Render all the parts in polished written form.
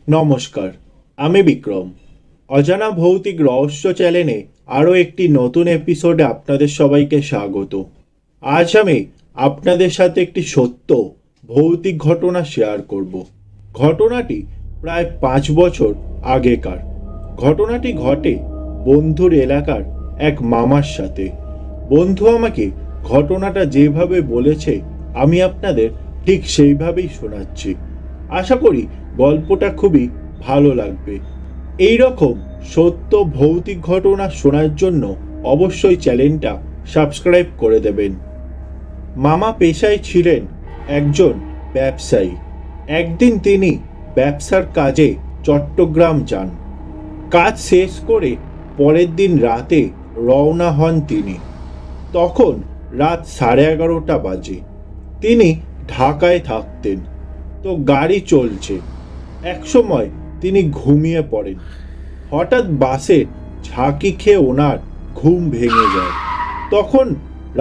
নমস্কার, আমি বিক্রম। অজানা ভৌতিক রহস্য চ্যানেলে আরও একটি নতুন এপিসোডে আপনাদের সবাইকে স্বাগত। আজ আমি আপনাদের সাথে একটি সত্য ভৌতিক ঘটনা শেয়ার করব। ঘটনাটি প্রায় 5 বছর আগেকার। ঘটনাটি ঘটে বন্ধুর এলাকার এক মামার সাথে। বন্ধু আমাকে ঘটনাটা যেভাবে বলেছে আমি আপনাদের ঠিক সেইভাবেই শোনাচ্ছি। আশা করি গল্পটা খুবই ভালো লাগবে। এই রকম সত্য ভৌতিক ঘটনা শোনার জন্য অবশ্যই চ্যানেলটা সাবস্ক্রাইব করে দেবেন। মামা পেশায় ছিলেন একজন ব্যবসায়ী। একদিন তিনি ব্যবসার কাজে চট্টগ্রাম যান। কাজ শেষ করে পরের দিন রাতে রওনা হন তিনি। তখন রাত 11:30 বাজে। তিনি ঢাকায় থাকতেন। তো গাড়ি চলছে। একসময় তিনি ঘুমিয়ে পড়েন। হঠাৎ বাসে ঝাঁকি খেয়ে ওনার ঘুম ভেঙে যায়। তখন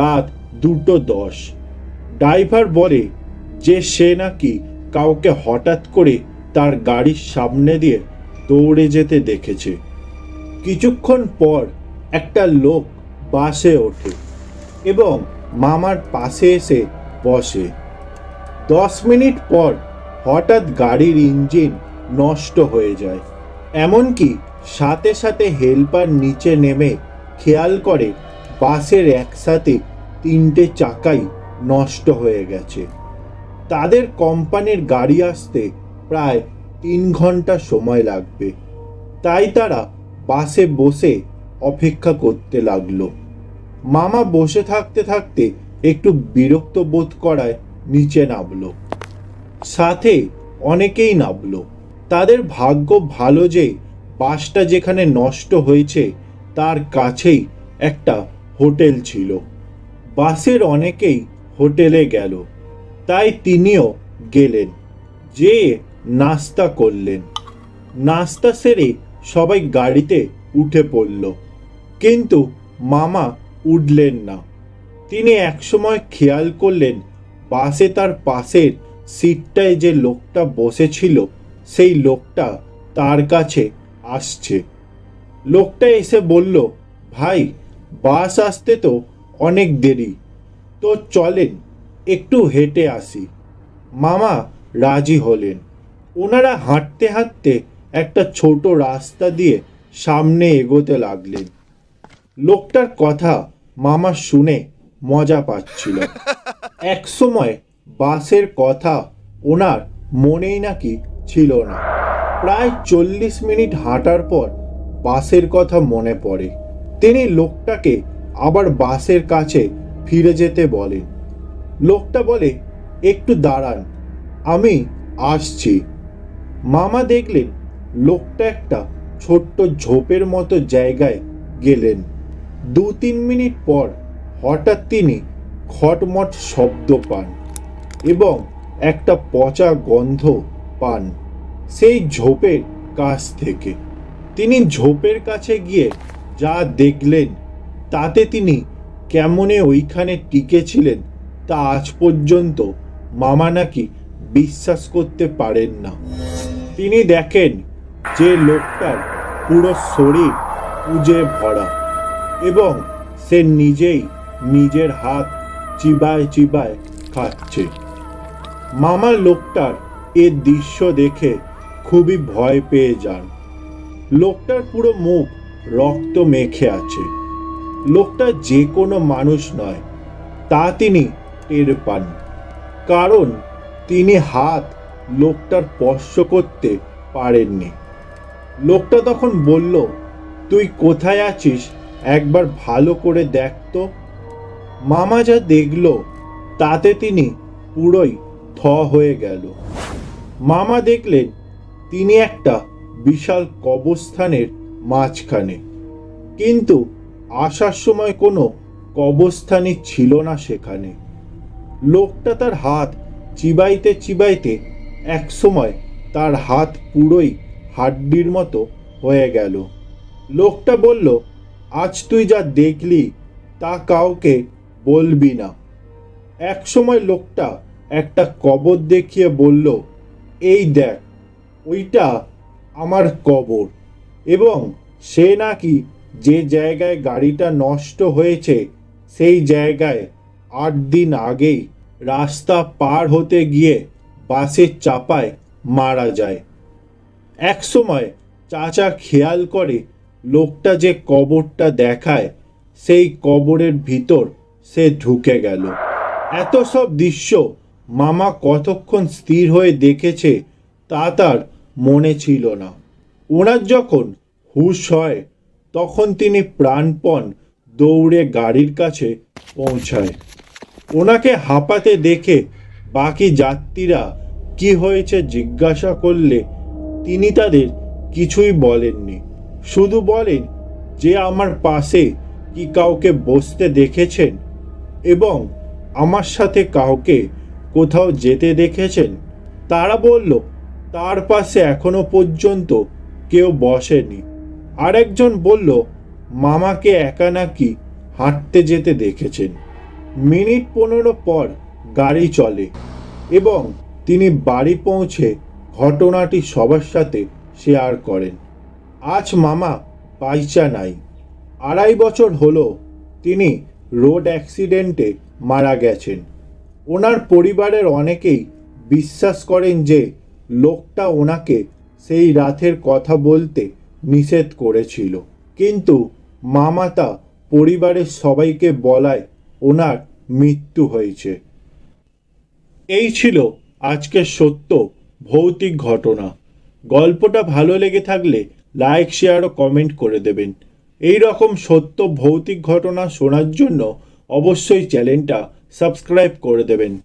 রাত 2:10। ড্রাইভার বলে যে সে নাকি কাউকে হঠাৎ করে তার গাড়ির সামনে দিয়ে দৌড়ে যেতে দেখেছে। কিছুক্ষণ পর একটা লোক বাসে ওঠে এবং মামার পাশে এসে বসে। 10 মিনিট পর হঠাৎ গাড়ির ইঞ্জিন নষ্ট হয়ে যায়। এমনকি সাথে সাথে হেল্পার নিচে নেমে খেয়াল করে বাসের একসাথে 3টে চাকাই নষ্ট হয়ে গেছে। তাদের কোম্পানির গাড়ি আসতে প্রায় 3 ঘন্টা সময় লাগবে। তাই তারা বাসে বসে অপেক্ষা করতে লাগলো। মামা বসে থাকতে থাকতে একটু বিরক্ত বোধ করায় নিচে নামলো। সাথে অনেকেই নামলো। তাদের ভাগ্য ভালো যে বাসটা যেখানে নষ্ট হয়েছে তার কাছেই একটা হোটেল ছিল। বাসের অনেকেই হোটেলে গেল, তাই তিনিও গেলেন। যে নাস্তা করলেন। নাস্তা সেরে সবাই গাড়িতে উঠে পড়ল, কিন্তু মামা উঠলেন না। তিনি একসময় খেয়াল করলেন বাসে তার পাশের সিটটায় যে লোকটা বসেছিল সেই লোকটা তার কাছে আসছে। লোকটা এসে বলল, ভাই, বাস আসতে তো অনেক দেরি, তো চলেন একটু হেঁটে আসি। মামা রাজি হলেন। ওনারা হাঁটতে হাঁটতে একটা ছোট রাস্তা দিয়ে সামনে এগোতে লাগলেন। লোকটার কথা মামা শুনে মজা পাচ্ছিল। এক সময় বাসের কথা ওনার মনেই নাকি ছিল না। প্রায় 40 মিনিট হাঁটার পর বাসের কথা মনে পড়ে। তিনি লোকটাকে আবার বাসের কাছে ফিরে যেতে বলেন। লোকটা বলে, একটু দাঁড়ান, আমি আসছি। মামা দেখলেন লোকটা একটা ছোট্ট ঝোপের মতো জায়গায় গেলেন। 2-3 মিনিট পর হঠাৎ তিনি খটমট শব্দ পান এবং একটা পচা গন্ধ পান সেই ঝোপের কাছ থেকে। তিনি ঝোপের কাছে গিয়ে যা দেখলেন তাতে তিনি কেমনে ওইখানে টিকেছিলেন তা আজ পর্যন্ত মামা নাকি বিশ্বাস করতে পারেন না। তিনি দেখেন যে লোকটার পুরো শরীর পুজে ভরা এবং সে নিজেই নিজের হাত চিবায় চিবায় খাচ্ছে। মামা লোকটার এ দৃশ্য দেখে খুবই ভয় পেয়ে যান। লোকটার পুরো মুখ রক্ত মেখে আছে। লোকটা যে কোনো মানুষ নয় তা তিনি টের পান, কারণ তিনি হাত লোকটার স্পর্শ করতে পারেননি। লোকটা তখন বলল, তুই কোথায় আছিস একবার ভালো করে দেখ তো। মামা যা দেখল তাতে তিনি পুরোই থ হয়ে গেল। মামা দেখলেন তিনি একটা বিশাল কবরস্থানের মাঝখানে, কিন্তু আসার সময় কোনো কবরস্থানই ছিল না সেখানে। লোকটা তার হাত চিবাইতে চিবাইতে এক সময় তার হাত পুরোই হাড্ডির মতো হয়ে গেল। লোকটা বলল, আজ তুই যা দেখলি তা কাউকে বলবি না। এক সময় লোকটা একটা কবর দেখিয়ে বলল, এই দেখ, ওইটা আমার কবর, এবং সে নাকি যে জায়গায় গাড়িটা নষ্ট হয়েছে সেই জায়গায় 8 দিন আগেই রাস্তা পার হতে গিয়ে বাসের চাপায় মারা যায়। একসময় চাচা খেয়াল করে লোকটা যে কবরটা দেখায় সেই কবরের ভিতর সে ঢুকে গেল। এত সব দৃশ্য মামা কতক্ষণ স্থির হয়ে দেখেছে তা তার মনে ছিল না। ওনার যখন হুঁশ হয় তখন তিনি প্রাণপণ দৌড়ে গাড়ির কাছে পৌঁছায়। ওনাকে হাঁপাতে দেখে বাকি যাত্রীরা কি হয়েছে জিজ্ঞাসা করলে তিনি তাদের কিছুই বলেননি, শুধু বলেন যে আমার পাশে কি কাউকে বসতে দেখেছেন এবং আমার সাথে কাউকে কোথাও যেতে দেখেছেন। তারা বলল তার পাশে এখনো পর্যন্ত কেউ বসেনি। আরেকজন বলল মামাকে একা নাকি হাঁটতে যেতে দেখেছেন। মিনিট 15 পর গাড়ি চলে এবং তিনি বাড়ি পৌঁছে ঘটনাটি সবার সাথে শেয়ার করেন। আজ মামা পয়সা নাই। 2.5 বছর হলো তিনি রোড অ্যাক্সিডেন্টে মারা গেছেন। ওনার পরিবারের অনেকেই বিশ্বাস করেন যে লোকটা ওনাকে সেই রাতের কথা বলতে নিষেধ করেছিল, কিন্তু মামা তা পরিবারের সবাইকে বলায় ওনার মৃত্যু হয়েছে। এই ছিল আজকের সত্য ভৌতিক ঘটনা। গল্পটা ভালো লেগে থাকলে লাইক, শেয়ার ও কমেন্ট করে দেবেন। এই রকম সত্য ভৌতিক ঘটনা শোনার জন্য অবশ্যই চ্যানেলটা সাবস্ক্রাইব করে দেবেন।